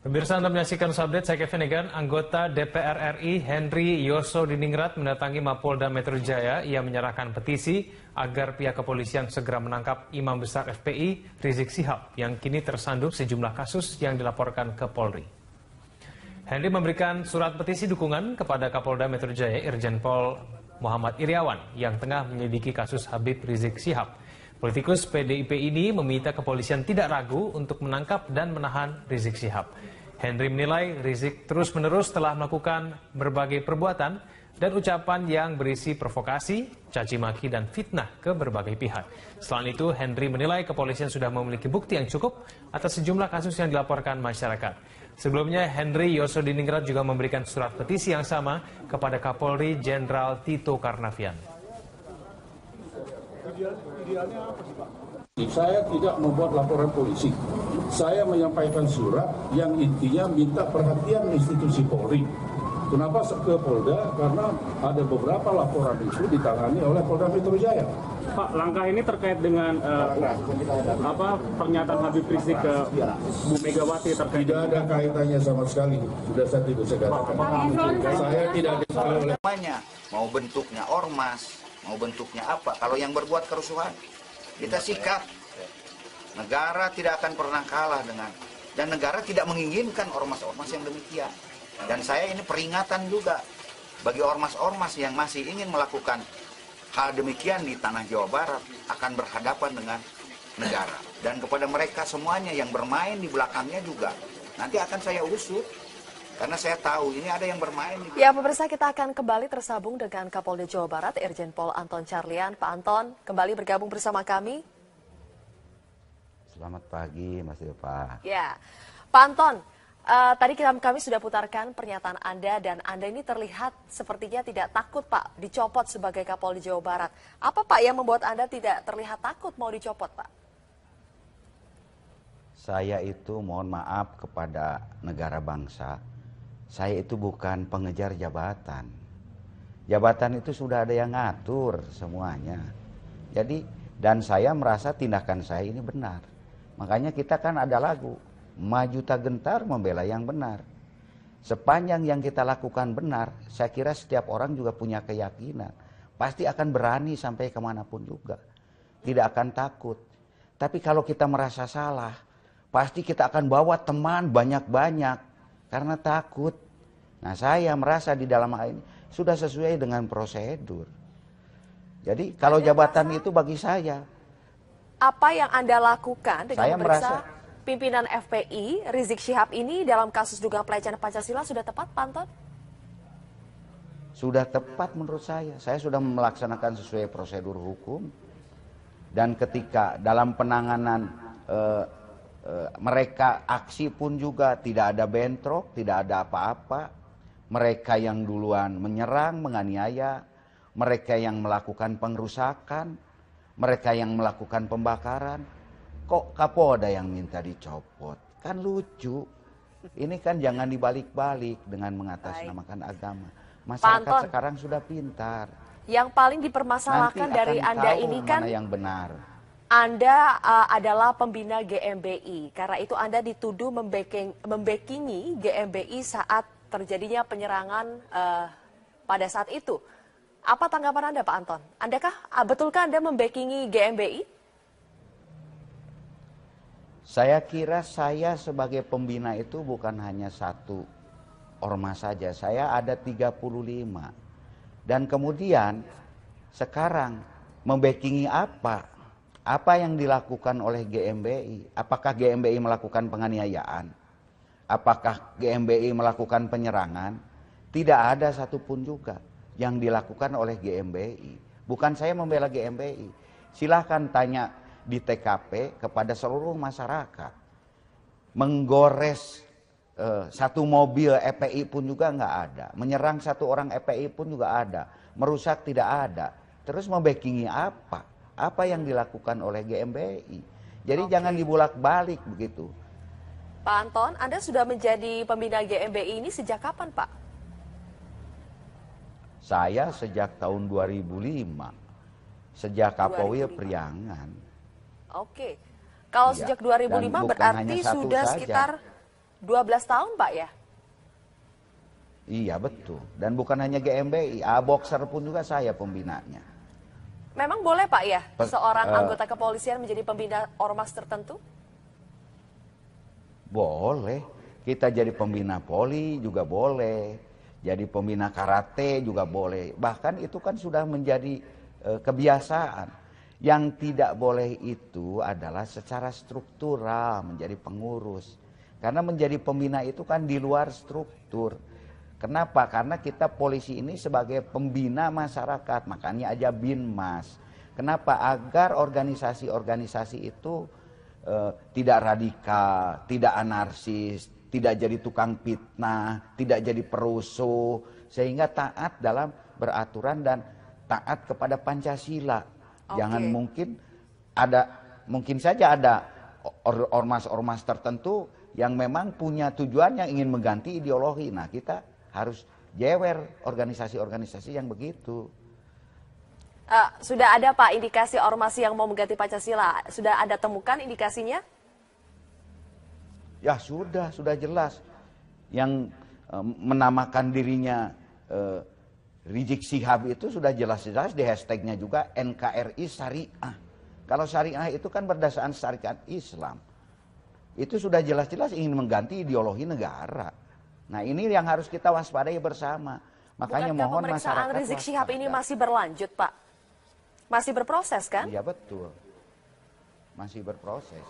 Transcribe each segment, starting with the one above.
Pemirsa, Anda menyaksikan Update, saya Kevin Egan. Anggota DPR RI Henry Yosodiningrat mendatangi Mapolda Metro Jaya. Ia menyerahkan petisi agar pihak kepolisian segera menangkap Imam Besar FPI Rizik Syihab yang kini tersandung sejumlah kasus yang dilaporkan ke Polri. Henry memberikan surat petisi dukungan kepada Kapolda Metro Jaya Irjen Pol Muhammad Iriawan yang tengah menyelidiki kasus Habib Rizik Syihab. Politikus PDIP ini meminta kepolisian tidak ragu untuk menangkap dan menahan Rizik Syihab. Henry menilai Rizik terus-menerus telah melakukan berbagai perbuatan dan ucapan yang berisi provokasi, caci maki, dan fitnah ke berbagai pihak. Selain itu, Henry menilai kepolisian sudah memiliki bukti yang cukup atas sejumlah kasus yang dilaporkan masyarakat. Sebelumnya, Henry Yosodiningrat juga memberikan surat petisi yang sama kepada Kapolri Jenderal Tito Karnavian. Idealnya apa sih, Pak? Saya tidak membuat laporan polisi. Saya menyampaikan surat yang intinya minta perhatian institusi Polri. Kenapa ke Polda? Karena ada beberapa laporan itu ditangani oleh Polda Metro Jaya. Pak, langkah ini terkait dengan pernyataan Habib Rizik ke Bu Megawati terkait. Tidak ada kaitannya sama sekali. Sudah saya tidak bisa katakan. Saya tidak disalah oleh. Mau bentuknya ormas, mau bentuknya apa? Kalau yang berbuat kerusuhan, kita sikap. Negara tidak akan pernah kalah dan negara tidak menginginkan ormas-ormas yang demikian. Dan saya ini peringatan juga bagi ormas-ormas yang masih ingin melakukan hal demikian di tanah Jawa Barat akan berhadapan dengan negara. Dan kepada mereka semuanya yang bermain di belakangnya juga nanti akan saya usut. Karena saya tahu ini ada yang bermain. Ya, pemirsa, kita akan kembali tersambung dengan Kapolda Jawa Barat, Irjen Pol Anton Carlyan. Pak Anton, kembali bergabung bersama kami. Selamat pagi, Mas Eva. Ya, Pak Anton, tadi kami sudah putarkan pernyataan Anda dan Anda ini terlihat sepertinya tidak takut, Pak, dicopot sebagai Kapolda Jawa Barat. Apa, Pak, yang membuat Anda tidak terlihat takut mau dicopot, Pak? Saya itu mohon maaf kepada negara bangsa. Saya itu bukan pengejar jabatan. Jabatan itu sudah ada yang ngatur semuanya. Jadi, dan saya merasa tindakan saya ini benar. Makanya kita kan ada lagu, maju tak gentar membela yang benar. Sepanjang yang kita lakukan benar, saya kira setiap orang juga punya keyakinan. Pasti akan berani sampai kemanapun juga. Tidak akan takut. Tapi kalau kita merasa salah, pasti kita akan bawa teman banyak-banyak. Karena takut. Nah, saya merasa di dalam hal ini sudah sesuai dengan prosedur. Jadi kalau jabatan itu bagi saya. Apa yang Anda lakukan dengan Saya memeriksa pimpinan FPI Rizik Syihab ini dalam kasus dugaan pelecehan Pancasila sudah tepat, Pak Anton? Sudah tepat menurut saya. Saya sudah melaksanakan sesuai prosedur hukum. Dan ketika dalam penanganan mereka aksi pun juga tidak ada bentrok, tidak ada apa-apa. Mereka yang duluan menyerang, menganiaya, mereka yang melakukan pengrusakan, mereka yang melakukan pembakaran. Kok Kapolda yang minta dicopot? Kan lucu. Ini kan jangan dibalik-balik dengan mengatasnamakan agama. Masyarakat sekarang sudah pintar. Yang paling dipermasalahkan dari Anda ini kan mana yang benar. Anda adalah pembina GMBI. Karena itu Anda dituduh membackingi GMBI saat terjadinya penyerangan pada saat itu. Apa tanggapan Anda, Pak Anton? Betulkah Anda membackingi GMBI? Saya kira saya sebagai pembina itu bukan hanya satu ormas saja. Saya ada 35. Dan kemudian sekarang membackingi apa? Apa yang dilakukan oleh GMBI? Apakah GMBI melakukan penganiayaan? Apakah GMBI melakukan penyerangan? Tidak ada satupun juga yang dilakukan oleh GMBI. Bukan saya membela GMBI. Silahkan tanya di TKP kepada seluruh masyarakat. Menggores satu mobil EPI pun juga nggak ada. Menyerang satu orang EPI pun juga ada. Merusak tidak ada. Terus membackingi apa? Apa yang dilakukan oleh GMBI? Jadi jangan dibulak-balik begitu. Pak Anton, Anda sudah menjadi pembina GMBI ini sejak kapan, Pak? Saya sejak tahun 2005. Sejak Kapolri Priangan. Oke. Kalau Ya, sejak 2005 dan bukan berarti hanya satu sudah saja. sekitar 12 tahun Pak ya? Iya betul. Dan bukan hanya GMBI, A-Boxer pun juga saya pembinanya. Memang boleh Pak ya, seorang anggota kepolisian menjadi pembina ormas tertentu? Boleh. Kita jadi pembina poli juga boleh. Jadi pembina karate juga boleh. Bahkan itu kan sudah menjadi kebiasaan. Yang tidak boleh itu adalah secara struktural menjadi pengurus. Karena menjadi pembina itu kan di luar struktur. Kenapa? Karena kita polisi ini sebagai pembina masyarakat, makanya aja Binmas. Kenapa? Agar organisasi-organisasi itu tidak radikal, tidak anarkis, tidak jadi tukang fitnah, tidak jadi perusuh, sehingga taat dalam beraturan dan taat kepada Pancasila. Jangan mungkin saja ada ormas-ormas tertentu yang memang punya tujuan yang ingin mengganti ideologi. Nah, kita harus jewer organisasi-organisasi yang begitu. Sudah ada Pak indikasi ormas yang mau mengganti Pancasila? Sudah ada temukan indikasinya? Ya sudah jelas. Yang menamakan dirinya Rizik Syihab itu sudah jelas-jelas di hashtagnya juga NKRI Syariah. Kalau Syariah itu kan berdasarkan syariat Islam. Itu sudah jelas-jelas ingin mengganti ideologi negara. Nah ini yang harus kita waspadai bersama. Makanya bukankah mohon pemeriksaan masyarakat Rizik Syihab ini masih berlanjut Pak? Masih berproses kan? Iya betul. Masih berproses.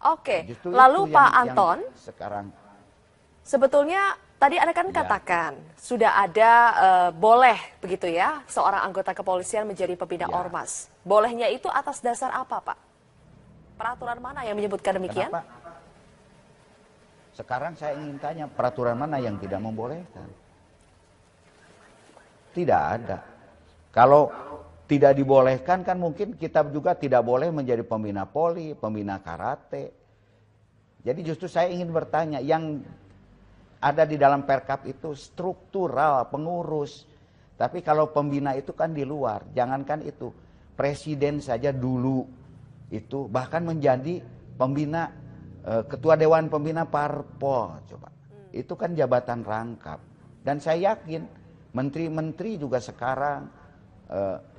Oke, Justru lalu itu Pak yang Anton, sekarang sebetulnya tadi Anda kan katakan sudah ada boleh begitu ya seorang anggota kepolisian menjadi pembina ormas. Bolehnya itu atas dasar apa Pak? Peraturan mana yang menyebutkan demikian? Kenapa? Sekarang saya ingin tanya, peraturan mana yang tidak membolehkan? Tidak ada. Kalau tidak dibolehkan kan mungkin kita juga tidak boleh menjadi pembina poli, pembina karate. Jadi justru saya ingin bertanya, yang ada di dalam Perkap itu struktural, pengurus. Tapi kalau pembina itu kan di luar, jangankan itu. Presiden saja dulu itu bahkan menjadi pembina Ketua Dewan Pembina Parpol, coba. Itu kan jabatan rangkap. Dan saya yakin menteri-menteri juga sekarang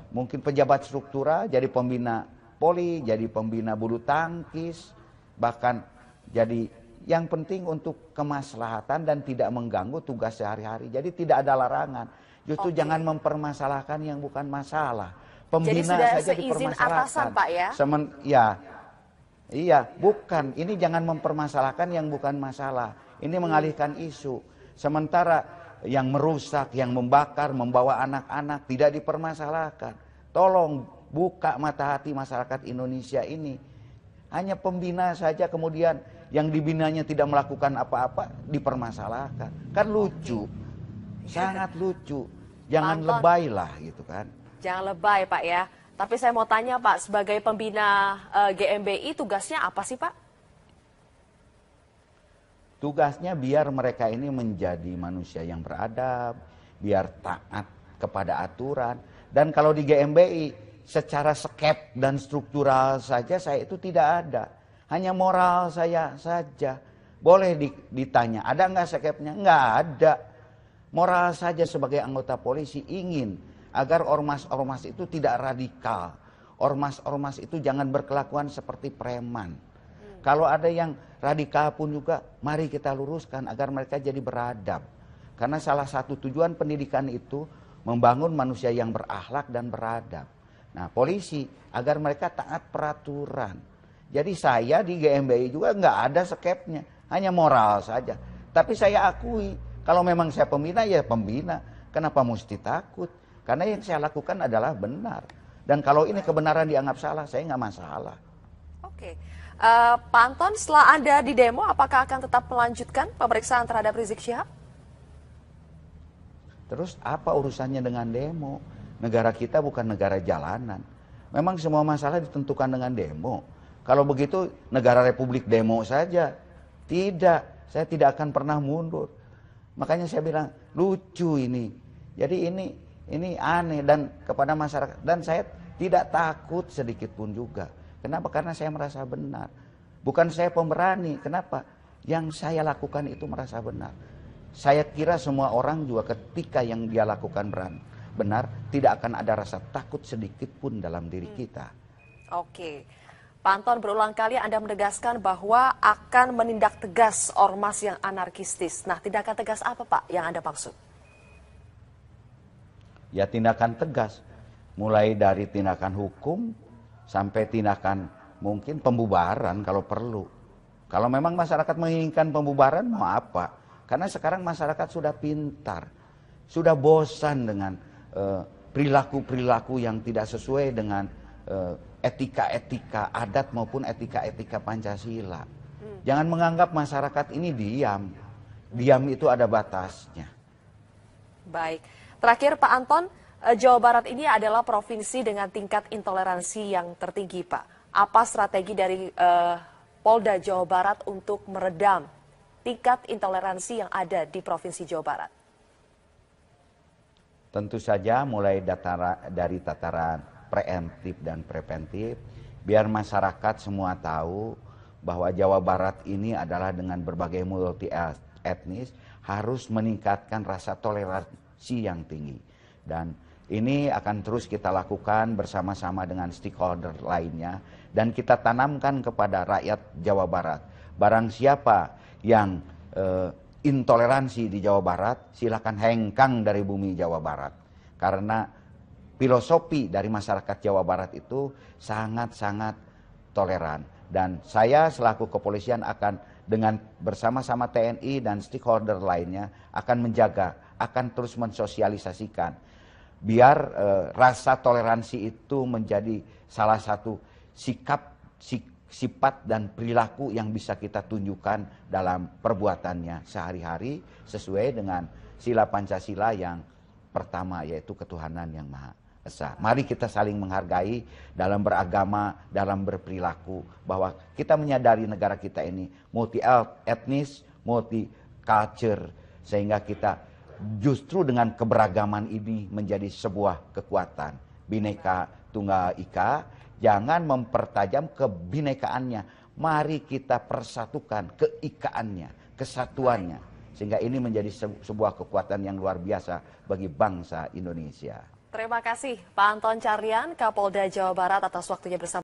mungkin pejabat struktural jadi pembina poli, jadi pembina bulu tangkis, bahkan jadi yang penting untuk kemaslahatan dan tidak mengganggu tugas sehari-hari. Jadi tidak ada larangan. Justru jangan mempermasalahkan yang bukan masalah. Pembina jadi saja seizin dipermasalahkan. atasan Pak ya? Iya, bukan. Ini jangan mempermasalahkan yang bukan masalah. Ini mengalihkan isu. Sementara yang merusak, yang membakar, membawa anak-anak tidak dipermasalahkan. Tolong buka mata hati masyarakat Indonesia ini. Hanya pembina saja kemudian yang dibinanya tidak melakukan apa-apa dipermasalahkan. Kan lucu. Sangat lucu. Jangan lebay lah gitu kan. Jangan lebay Pak ya. Tapi saya mau tanya Pak, sebagai pembina GMBI tugasnya apa sih Pak? Tugasnya biar mereka ini menjadi manusia yang beradab, biar taat kepada aturan. Dan kalau di GMBI secara skep dan struktural saja saya itu tidak ada. Hanya moral saya saja. Boleh ditanya, ada nggak skepnya? Nggak ada. Moral saja sebagai anggota polisi ingin agar ormas-ormas itu tidak radikal. Ormas-ormas itu jangan berkelakuan seperti preman. Kalau ada yang radikal pun juga, mari kita luruskan agar mereka jadi beradab. Karena salah satu tujuan pendidikan itu membangun manusia yang berakhlak dan beradab. Nah, polisi agar mereka taat peraturan. Jadi saya di GMBI juga nggak ada skepnya, hanya moral saja. Tapi saya akui, kalau memang saya pembina, ya pembina. Kenapa mesti takut? Karena yang saya lakukan adalah benar. Dan kalau ini kebenaran dianggap salah, saya nggak masalah. Oke. Pak Anton, setelah Anda di demo, apakah akan tetap melanjutkan pemeriksaan terhadap Rizik Syihab? Terus apa urusannya dengan demo? Negara kita bukan negara jalanan. Memang semua masalah ditentukan dengan demo. Kalau begitu negara republik demo saja. Tidak, saya tidak akan pernah mundur. Makanya saya bilang lucu ini. Jadi ini aneh dan kepada masyarakat, dan saya tidak takut sedikit pun juga. Kenapa? Karena saya merasa benar. Bukan saya pemberani. Kenapa? Yang saya lakukan itu merasa benar. Saya kira semua orang juga ketika yang dia lakukan benar, tidak akan ada rasa takut sedikit pun dalam diri kita. Oke. Pak Anton, berulang kali Anda menegaskan bahwa akan menindak tegas ormas yang anarkistis. Nah, tindakan tegas apa Pak yang Anda maksud? Ya tindakan tegas, mulai dari tindakan hukum sampai tindakan mungkin pembubaran kalau perlu. Kalau memang masyarakat menginginkan pembubaran, mau apa? Karena sekarang masyarakat sudah pintar, sudah bosan dengan perilaku-perilaku yang tidak sesuai dengan etika-etika adat maupun etika-etika Pancasila. Jangan menganggap masyarakat ini diam. Diam itu ada batasnya. Baik. Terakhir Pak Anton, Jawa Barat ini adalah provinsi dengan tingkat intoleransi yang tertinggi Pak. Apa strategi dari Polda Jawa Barat untuk meredam tingkat intoleransi yang ada di Provinsi Jawa Barat? Tentu saja mulai dari tataran preemptif dan preventif, biar masyarakat semua tahu bahwa Jawa Barat ini adalah dengan berbagai multi etnis harus meningkatkan rasa toleransi yang tinggi. Dan ini akan terus kita lakukan bersama-sama dengan stakeholder lainnya dan kita tanamkan kepada rakyat Jawa Barat. Barang siapa yang intoleransi di Jawa Barat, silakan hengkang dari bumi Jawa Barat. Karena filosofi dari masyarakat Jawa Barat itu sangat-sangat toleran. Dan saya selaku kepolisian akan dengan bersama-sama TNI dan stakeholder lainnya akan menjaga, akan terus mensosialisasikan. Biar rasa toleransi itu menjadi salah satu sifat dan perilaku yang bisa kita tunjukkan dalam perbuatannya sehari-hari sesuai dengan sila Pancasila yang pertama, yaitu ketuhanan yang Maha Esa. Mari kita saling menghargai dalam beragama, dalam berperilaku, bahwa kita menyadari negara kita ini multi etnis, multi culture, sehingga kita justru dengan keberagaman ini menjadi sebuah kekuatan. Bhinneka Tunggal Ika, jangan mempertajam kebinekaannya. Mari kita persatukan keikaannya, kesatuannya. Sehingga ini menjadi sebuah kekuatan yang luar biasa bagi bangsa Indonesia. Terima kasih Pak Anton Carlyan, Kapolda Jawa Barat atas waktunya bersama